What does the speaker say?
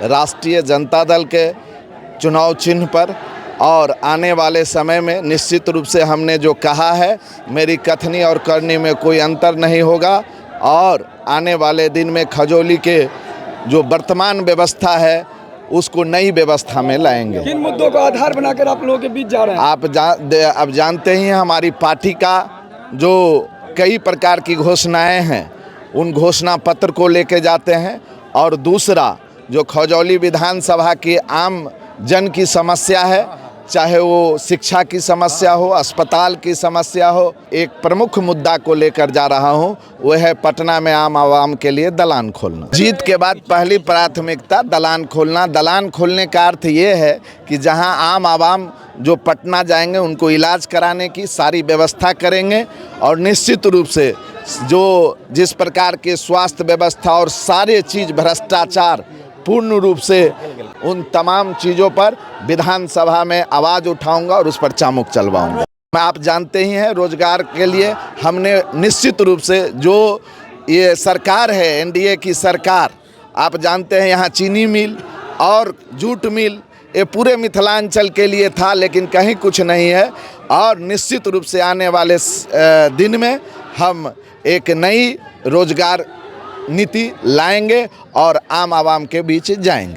राष्ट्रीय जनता दल के चुनाव चिन्ह पर। और आने वाले समय में निश्चित रूप से हमने जो कहा है, मेरी कथनी और करनी में कोई अंतर नहीं होगा। और आने वाले दिन में खजौली के जो वर्तमान व्यवस्था है उसको नई व्यवस्था में लाएंगे। किन मुद्दों को आधार बनाकर आप लोगों के बीच जा रहे हैं? आप जानते ही हैं हमारी पार्टी का जो कई प्रकार की घोषणाएं हैं, उन घोषणा पत्र को लेके जाते हैं। और दूसरा जो खजौली विधानसभा की आम जन की समस्या है, चाहे वो शिक्षा की समस्या हो, अस्पताल की समस्या हो, एक प्रमुख मुद्दा को लेकर जा रहा हूँ, वह है पटना में आम आवाम के लिए दलान खोलना। जीत के बाद पहली प्राथमिकता दलान खोलना। दलान खोलने का अर्थ ये है कि जहां आम आवाम जो पटना जाएंगे उनको इलाज कराने की सारी व्यवस्था करेंगे। और निश्चित रूप से जो जिस प्रकार के स्वास्थ्य व्यवस्था और सारे चीज़ भ्रष्टाचार पूर्ण रूप से, उन तमाम चीज़ों पर विधानसभा में आवाज़ उठाऊंगा और उस पर चामुक चलवाऊंगा। आप जानते ही हैं रोजगार के लिए हमने निश्चित रूप से जो ये सरकार है, एनडीए की सरकार, आप जानते हैं यहाँ चीनी मिल और जूट मिल ये पूरे मिथिलांचल के लिए था, लेकिन कहीं कुछ नहीं है। और निश्चित रूप से आने वाले दिन में हम एक नई रोजगार नीति लाएंगे और आम आवाम के बीच जाएंगे।